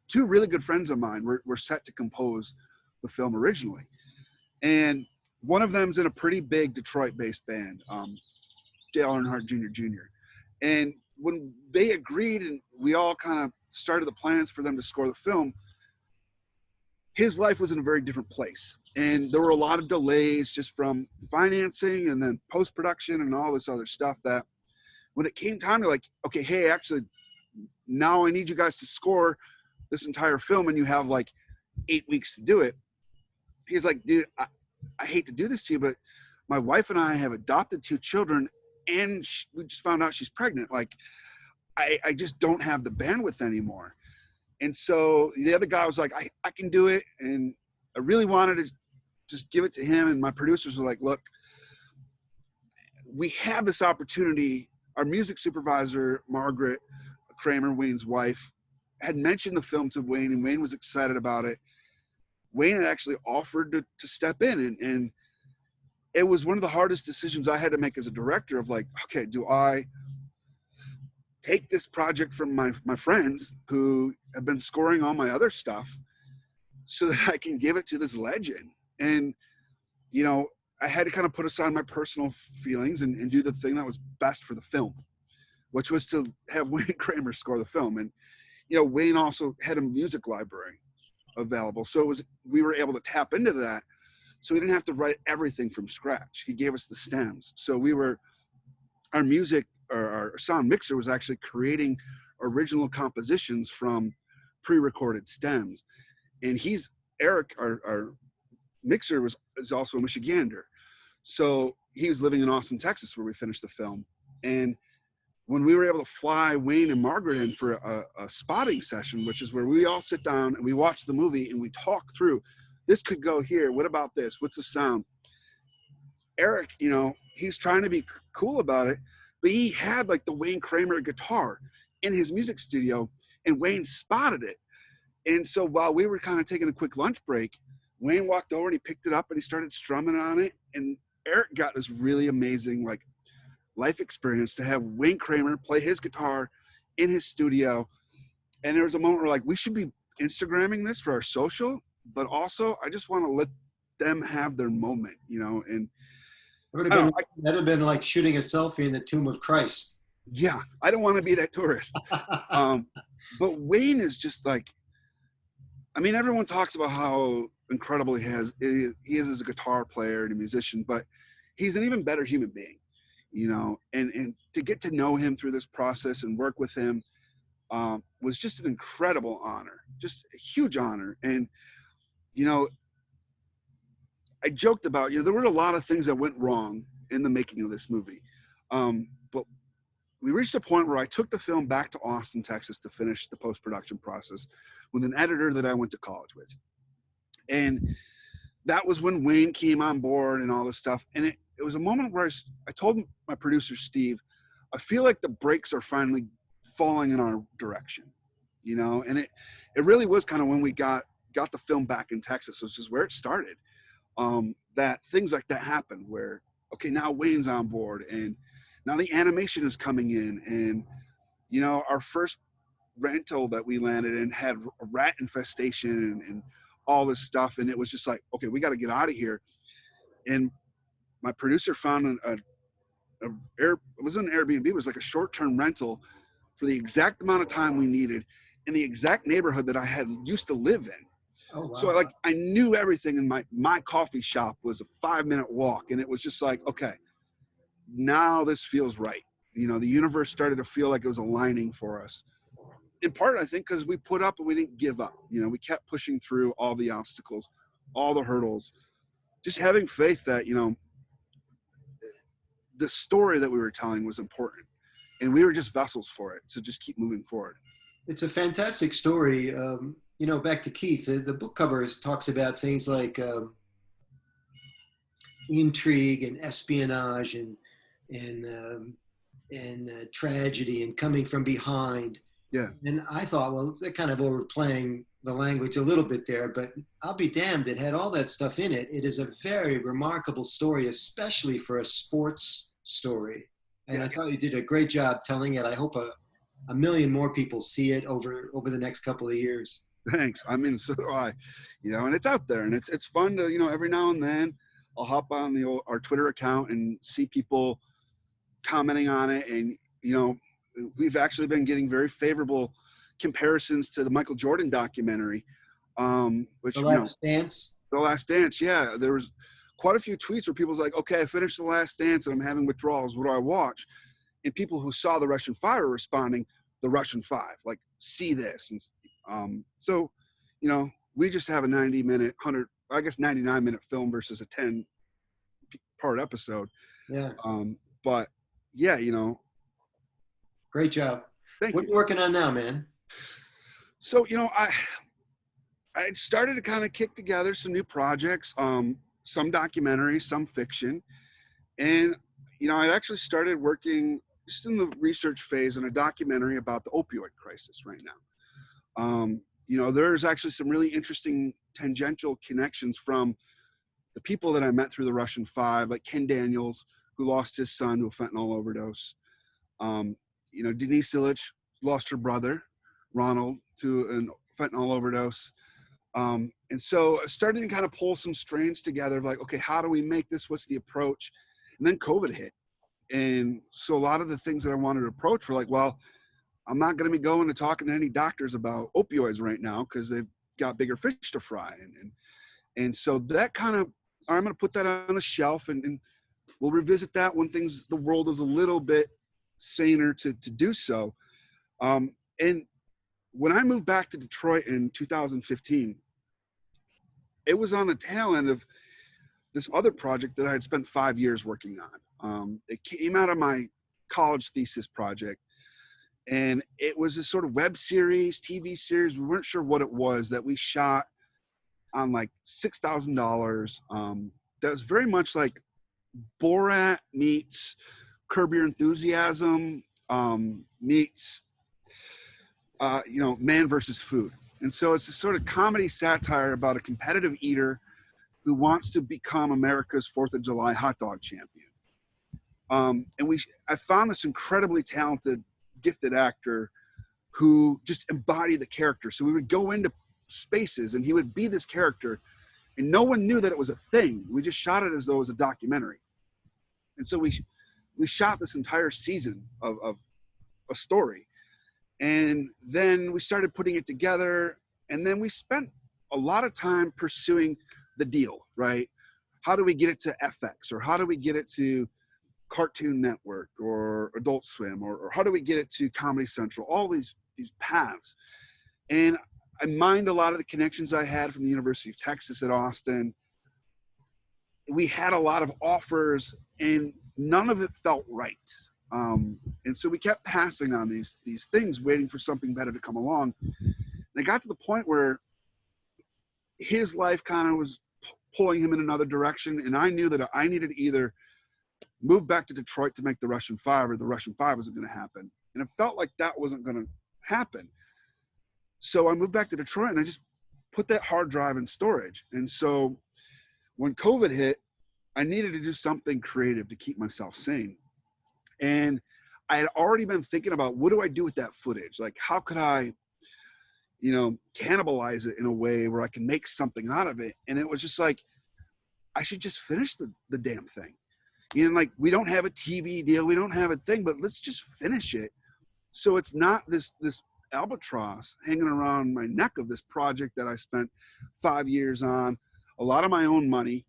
two really good friends of mine were set to compose the film originally. And one of them's in a pretty big Detroit-based band, Dale Earnhardt Jr. And when they agreed and we all kind of started the plans for them to score the film, his life was in a very different place. And there were a lot of delays just from financing and then post-production and all this other stuff, that when it came time to like, okay, hey, actually, now I need you guys to score this entire film and you have like 8 weeks to do it. He's like, dude, I hate to do this to you, but my wife and I have adopted 2 children and we just found out she's pregnant. Like, I just don't have the bandwidth anymore. And so the other guy was like, I can do it. And I really wanted to just give it to him. And my producers were like, look, we have this opportunity. Our music supervisor, Margaret Kramer, Wayne's wife, had mentioned the film to Wayne, and Wayne was excited about it. Wayne had actually offered to step in, and it was one of the hardest decisions I had to make as a director of like, okay, do I take this project from my friends who have been scoring all my other stuff so that I can give it to this legend? And, you know, I had to kind of put aside my personal feelings and do the thing that was best for the film, which was to have Wayne Kramer score the film. And, you know, Wayne also had a music library available. So we were able to tap into that. So we didn't have to write everything from scratch. He gave us the stems. So our music, or our sound mixer was actually creating original compositions from pre-recorded stems. And Eric, our mixer, is also a Michigander. So he was living in Austin, Texas, where we finished the film. And when we were able to fly Wayne and Margaret in for a spotting session, which is where we all sit down and we watch the movie and we talk through, this could go here. What about this? What's the sound? Eric, you know, he's trying to be cool about it, but he had like the Wayne Kramer guitar in his music studio, and Wayne spotted it. And so while we were kind of taking a quick lunch break, Wayne walked over and he picked it up and he started strumming on it. And Eric got this really amazing like life experience to have Wayne Kramer play his guitar in his studio. And there was a moment where like, we should be Instagramming this for our social, but also I just want to let them have their moment, you know. And That'd have been like shooting a selfie in the tomb of Christ. Yeah, I don't want to be that tourist. But Wayne is just like, I mean, everyone talks about how incredible he is as a guitar player and a musician, but he's an even better human being, you know. And to get to know him through this process and work with him was just an incredible honor, just a huge honor. And, you know, I joked about, you know, there were a lot of things that went wrong in the making of this movie. But we reached a point where I took the film back to Austin, Texas to finish the post-production process with an editor that I went to college with. And that was when Wayne came on board and all this stuff. And it was a moment where I told my producer, Steve, I feel like the brakes are finally falling in our direction, you know? And it really was kind of when we got the film back in Texas, which is where it started. That things like that happen where, okay, now Wayne's on board and now the animation is coming in, and, you know, our first rental that we landed in had a rat infestation and all this stuff. And it was just like, okay, we got to get out of here. And my producer found it wasn't an Airbnb, it was like a short-term rental for the exact amount of time we needed in the exact neighborhood that I had used to live in. Oh, wow. So I knew everything, and my coffee shop was a 5-minute walk, and it was just like, okay, now this feels right. You know, the universe started to feel like it was aligning for us. In part, I think, because we put up and we didn't give up. You know, we kept pushing through all the obstacles, all the hurdles, just having faith that, you know, the story that we were telling was important, and we were just vessels for it. So just keep moving forward. It's a fantastic story. You know, back to Keith, the book cover talks about things like intrigue and espionage and tragedy and coming from behind. Yeah. And I thought, well, they're kind of overplaying the language a little bit there, but I'll be damned, it had all that stuff in it. It is a very remarkable story, especially for a sports story. And yeah. I thought you did a great job telling it. I hope a million more people see it over the next couple of years. Thanks. I mean, so do I, and it's out there, and it's fun to, every now and then I'll hop on our Twitter account and see people commenting on it. And, we've actually been getting very favorable comparisons to the Michael Jordan documentary, which, The Last Dance. The Last Dance. Yeah. There was quite a few tweets where people's like, okay, I finished The Last Dance and I'm having withdrawals. What do I watch? And people who saw The Russian Five are responding, The Russian Five, like, see this. And so, we just have a 90-minute, 99-minute film versus a 10-part episode. Yeah. But yeah, Great job. Thank what you. Are you working on now, man? So, I started to kind of kick together some new projects, some documentaries, some fiction. And, I actually started working just in the research phase in a documentary about the opioid crisis right now. There's actually some really interesting tangential connections from the people that I met through the Russian Five, like Ken Daniels, who lost his son to a fentanyl overdose. Denise Illich lost her brother, Ronald, to a fentanyl overdose. And so I started to kind of pull some strains together of like, okay, how do we make this? What's the approach? And then COVID hit. And so a lot of the things that I wanted to approach were like, well, I'm not going to be going to talking to any doctors about opioids right now because they've got bigger fish to fry. And so that kind of, I'm going to put that on the shelf and we'll revisit that when the world is a little bit saner to do so. And when I moved back to Detroit in 2015, it was on the tail end of this other project that I had spent 5 years working on. It came out of my college thesis project. And it was a sort of web series, TV series. We weren't sure what it was that we shot on like $6,000. That was very much like Borat meets Curb Your Enthusiasm meets, Man versus Food. And so it's a sort of comedy satire about a competitive eater who wants to become America's 4th of July hot dog champion. I found this incredibly talented, gifted actor who just embodied the character. So we would go into spaces and he would be this character and no one knew that it was a thing. We just shot it as though it was a documentary. And so we shot this entire season of a story. And then we started putting it together. And then we spent a lot of time pursuing the deal, right? How do we get it to FX, or how do we get it to Cartoon Network or Adult Swim, or how do we get it to Comedy Central? All these paths. And I mined a lot of the connections I had from the University of Texas at Austin. We had a lot of offers and none of it felt right. And so we kept passing on these things, waiting for something better to come along. And it got to the point where his life kind of was pulling him in another direction. And I knew that I needed to either move back to Detroit to make the Russian Five, or the Russian Five wasn't going to happen. And it felt like that wasn't going to happen. So I moved back to Detroit and I just put that hard drive in storage. And so when COVID hit, I needed to do something creative to keep myself sane. And I had already been thinking about, what do I do with that footage? Like, how could I, cannibalize it in a way where I can make something out of it? And it was just like, I should just finish the damn thing. And like, we don't have a TV deal, we don't have a thing, but let's just finish it. So it's not this albatross hanging around my neck of this project that I spent 5 years on, a lot of my own money,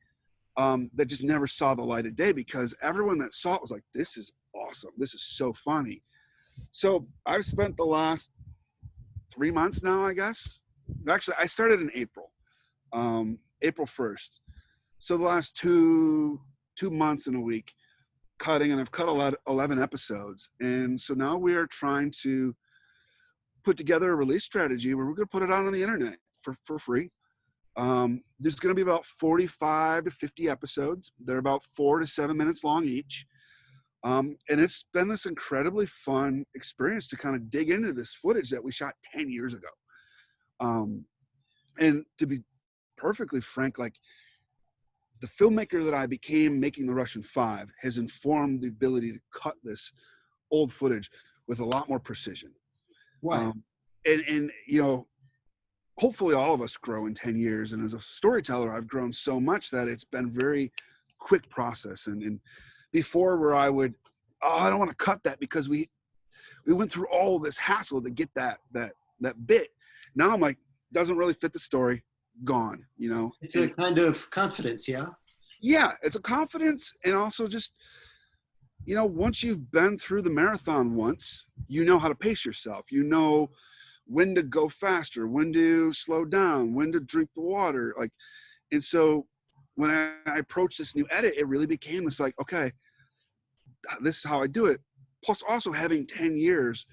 that just never saw the light of day, because everyone that saw it was like, this is awesome. This is so funny. So I've spent the last 3 months now, I guess. Actually, I started in April 1st. So the last two months and a week cutting, and I've cut 11 episodes. And so now we are trying to put together a release strategy where we're going to put it out on the internet for free. There's going to be about 45 to 50 episodes. They're about 4 to 7 minutes long each. And it's been this incredibly fun experience to kind of dig into this footage that we shot 10 years ago. And to be perfectly frank, like, the filmmaker that I became making the Russian Five has informed the ability to cut this old footage with a lot more precision. Why? And hopefully all of us grow in 10 years. And as a storyteller, I've grown so much that it's been very quick process. And before, where I would, I don't want to cut that because we went through all this hassle to get that bit. Now I'm like, doesn't really fit the story, gone, you know. It's a kind of confidence, yeah? Yeah, it's a confidence, and also just, you know, once you've been through the marathon once, you know how to pace yourself. You know when to go faster, when to slow down, when to drink the water. Like, and so when I approached this new edit, it really became this like, okay, this is how I do it. Plus also having 10 years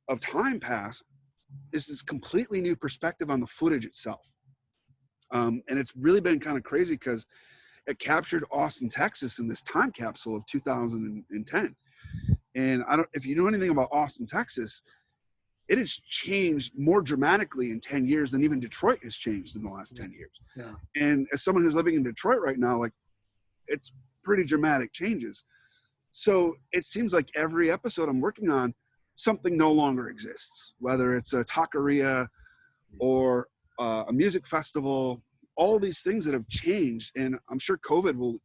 of time pass is this completely new perspective on the footage itself. And it's really been kind of crazy because it captured Austin, Texas in this time capsule of 2010. And I don't, if you know anything about Austin, Texas, it has changed more dramatically in 10 years than even Detroit has changed in the last 10 years. Yeah. And as someone who's living in Detroit right now, like, it's pretty dramatic changes. So it seems like every episode I'm working on, something no longer exists, whether it's a taqueria or a music festival, all these things that have changed. And I'm sure COVID will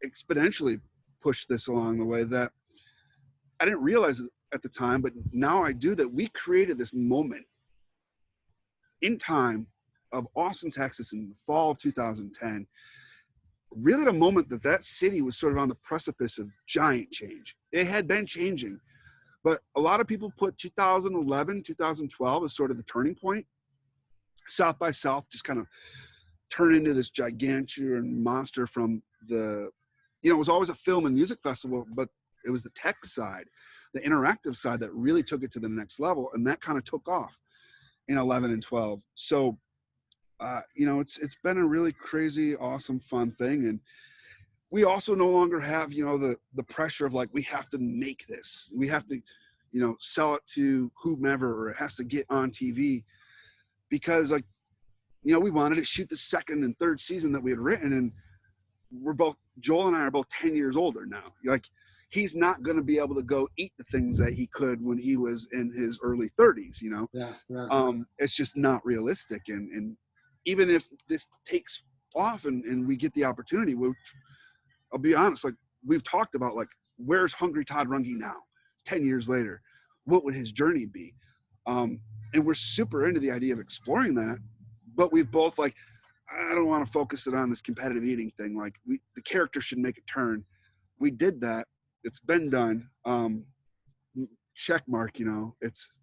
exponentially push this along the way that I didn't realize at the time, but now I do, that we created this moment in time of Austin, Texas in the fall of 2010, really the moment that city was sort of on the precipice of giant change. It had been changing, but a lot of people put 2011, 2012 as sort of the turning point. South by South just kind of turned into this gigantuan monster from the, you know, it was always a film and music festival, but it was the tech side, the interactive side that really took it to the next level. And that kind of took off in 11 and 12. So, you know, it's been a really crazy, awesome, fun thing. And we also no longer have, you know, the pressure of like, we have to make this, we have to, you know, sell it to whomever, or it has to get on TV, because like, you know, we wanted to shoot the second and third season that we had written. And Joel and I are both 10 years older now. Like, he's not going to be able to go eat the things that he could when he was in his early 30s, you know? Yeah. It's just not realistic. And even if this takes off and we get the opportunity, which I'll be honest, like, we've talked about, like, where's Hungry Todd Runge now, 10 years later? What would his journey be? And we're super into the idea of exploring that, but we've both, like, I don't want to focus it on this competitive eating thing. Like, the character should make a turn. We did that. It's been done. Check mark, you know, it's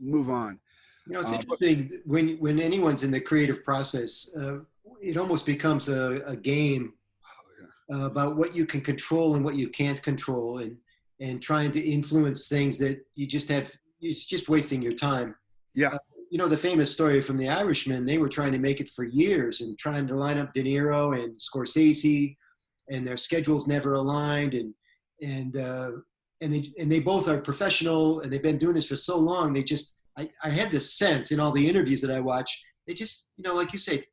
move on. You know, it's interesting when anyone's in the creative process, it almost becomes a game about what you can control and what you can't control, and trying to influence things that you just have, it's just wasting your time. Yeah. You know, the famous story from The Irishman, they were trying to make it for years and trying to line up De Niro and Scorsese, and their schedules never aligned. And they both are professional, and they've been doing this for so long. They just, I had this sense in all the interviews that I watch, they just, you know, like you say,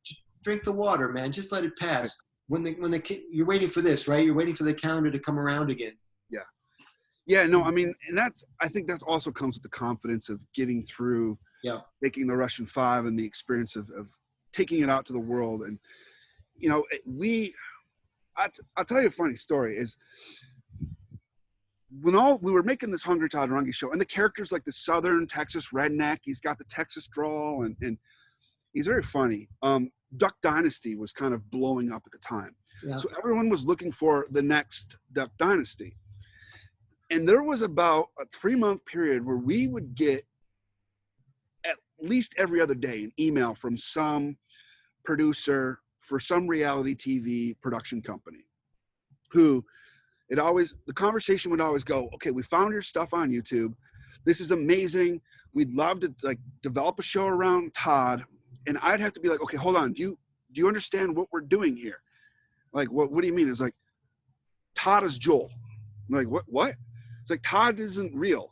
drink the water, man, just let it pass. You're waiting for this, right? You're waiting for the calendar to come around again. Yeah. Yeah, no, I mean, and I think that's also comes with the confidence of getting through, making the Russian 5 and the experience of taking it out to the world. And, you know, I'll tell you a funny story is, we were making this Hungry Todd Runge show, and the character's like the Southern Texas redneck. He's got the Texas drawl, and he's very funny. Duck Dynasty was kind of blowing up at the time. Yeah. So everyone was looking for the next Duck Dynasty. And there was about a 3-month period where we would get at least every other day an email from some producer for some reality TV production company who the conversation would always go, okay, we found your stuff on YouTube. This is amazing. We'd love to like develop a show around Todd. And I'd have to be like, okay, hold on. Do you understand what we're doing here? Like, what do you mean? It's like, Todd is Joel. I'm like, what? It's like, Todd isn't real.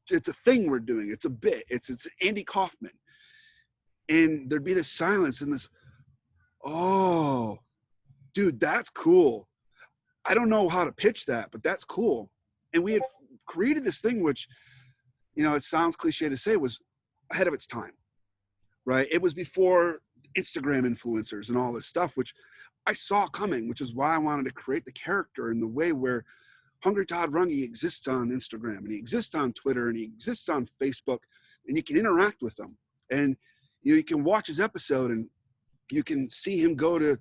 It's a thing we're doing. It's a bit. It's Andy Kaufman. And there'd be this silence and this, oh, dude, that's cool. I don't know how to pitch that, but that's cool. And we had created this thing, which, you know, it sounds cliche to say, was ahead of its time. right? It was before Instagram influencers and all this stuff, which I saw coming, which is why I wanted to create the character in the way where Hungry Todd Runge exists on Instagram, and he exists on Twitter, and he exists on Facebook, and you can interact with them. And you can watch his episode, and you can see him go to,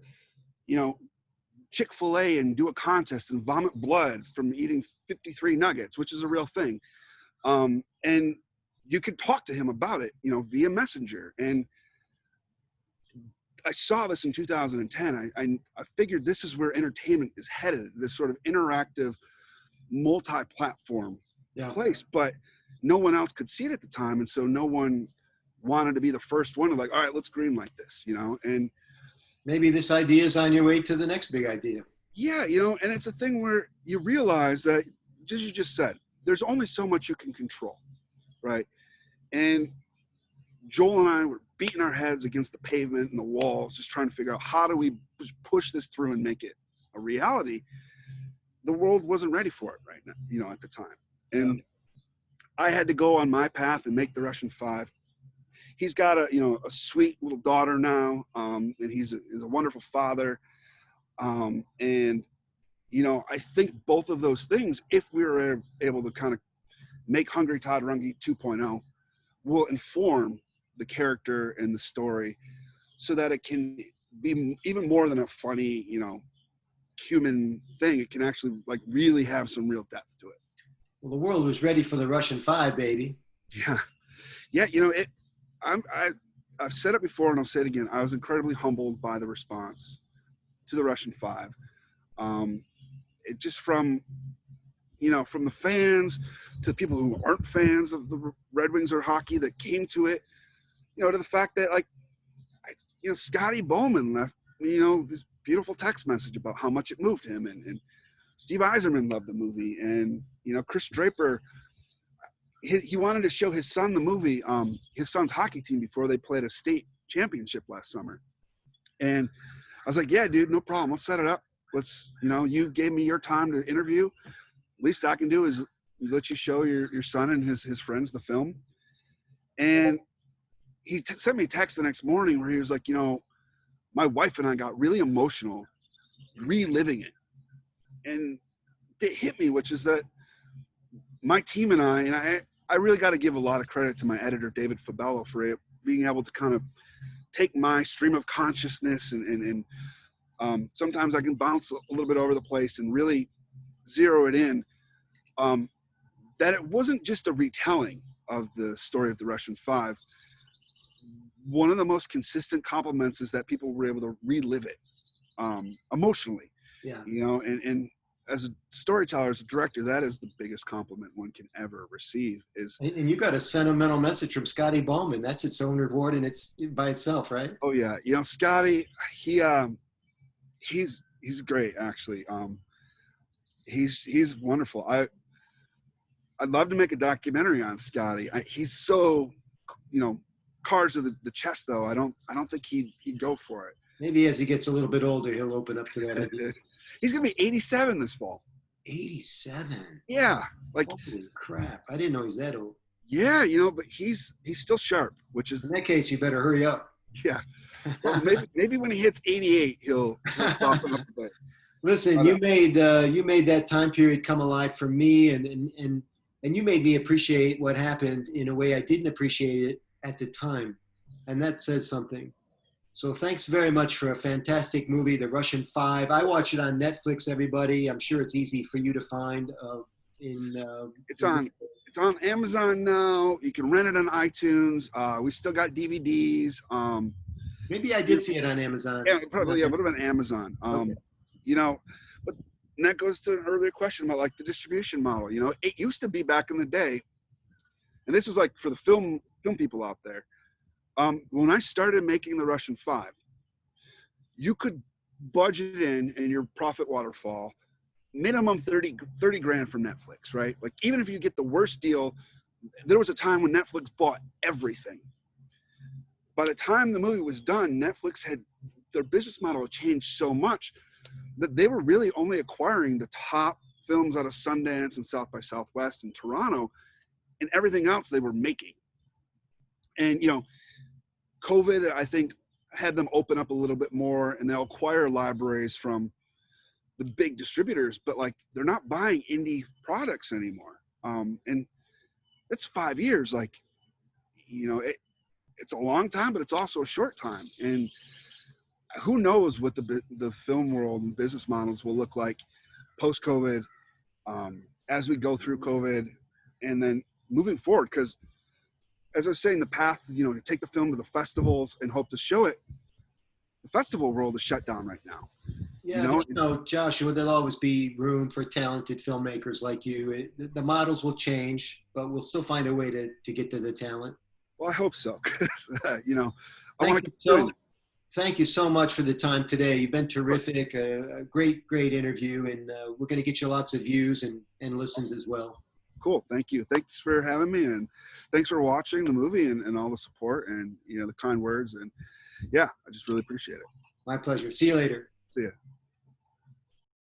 Chick-fil-A and do a contest and vomit blood from eating 53 nuggets, which is a real thing. And you could talk to him about it, via Messenger. And I saw this in 2010. I figured this is where entertainment is headed, this sort of interactive, multi-platform place, but no one else could see it at the time. And so no one wanted to be the first one to like, all right, let's greenlight this, and maybe this idea is on your way to the next big idea. Yeah. And it's a thing where you realize that, as you just said, there's only so much you can control. Right. And Joel and I were beating our heads against the pavement and the walls, just trying to figure out how do we push this through and make it a reality. The world wasn't ready for it right now, at the time. And I had to go on my path and make the Russian Five. He's got a sweet little daughter now, and he's a wonderful father. And, I think both of those things, if we were able to kind of make Hungry Todd Runge 2.0, will inform the character and the story so that it can be even more than a funny, human thing. It can actually like really have some real depth to it. Well, the world was ready for the Russian Five, baby. Yeah. I've said it before and I'll say it again. I was incredibly humbled by the response to the Russian Five. It just from the fans to people who aren't fans of the Red Wings or hockey that came to it, to the fact that Scotty Bowman left, this beautiful text message about how much it moved him, and Steve Yzerman loved the movie, and Chris Draper, he wanted to show his son the movie, his son's hockey team before they played a state championship last summer, and I was like, yeah, dude, no problem, let's set it up. Let's, you gave me your time to interview. Least I can do is let you show your son and his friends the film. And he sent me a text the next morning where he was like, my wife and I got really emotional reliving it. And it hit me, which is that my team and I really got to give a lot of credit to my editor, David Fabello, for it, being able to kind of take my stream of consciousness and sometimes I can bounce a little bit over the place and really zero it in, that it wasn't just a retelling of the story of the Russian Five. One of the most consistent compliments is that people were able to relive it emotionally. Yeah. And as a storyteller, as a director, that is the biggest compliment one can ever receive. And you got a sentimental message from Scotty Bowman. That's its own reward, and it's by itself, right? Oh yeah, Scotty, he's great actually. He's wonderful. I'd love to make a documentary on Scotty. He's so, cards to the chest though. I don't think he'd go for it. Maybe as he gets a little bit older, he'll open up to that idea. He's gonna be 87 this fall. 87. Yeah, holy crap! I didn't know he's that old. Yeah, but he's still sharp, which is in that case, you better hurry up. Yeah. Well, maybe when he hits 88, he'll soften up a bit. Listen, you made that time period come alive for me, and you made me appreciate what happened in a way I didn't appreciate it at the time, and that says something. So thanks very much for a fantastic movie, The Russian Five. I watch it on Netflix, everybody. I'm sure it's easy for you to find. It's on Amazon now. You can rent it on iTunes. We still got DVDs. Maybe I did see it on Amazon. Yeah, probably. Yeah, it would have been Amazon. Okay. But that goes to an earlier question about the distribution model. It used to be back in the day, and this is for the film people out there. When I started making the Russian Five, you could budget in your profit waterfall minimum 30 grand from Netflix, right? Even if you get the worst deal, there was a time when Netflix bought everything. By the time the movie was done, Netflix their business model had changed so much that they were really only acquiring the top films out of Sundance and South by Southwest and Toronto, and everything else they were making. And, COVID, I think, had them open up a little bit more, and they'll acquire libraries from the big distributors, but like they're not buying indie products anymore. And it's 5 years. Like, it's a long time, but it's also a short time. And who knows what the film world and business models will look like post-COVID, as we go through COVID, and then moving forward. Because as I was saying, the path, to take the film to the festivals and hope to show it, the festival world is shut down right now. Yeah, Joshua, there'll always be room for talented filmmakers like you. The models will change, but we'll still find a way to get to the talent. Well, I hope so. Thank you so much for the time today. You've been terrific, a great interview, and we're going to get you lots of views and listens as well. Cool. Thank you. Thanks for having me, and thanks for watching the movie and all the support and, the kind words. And yeah, I just really appreciate it. My pleasure. See you later. See ya.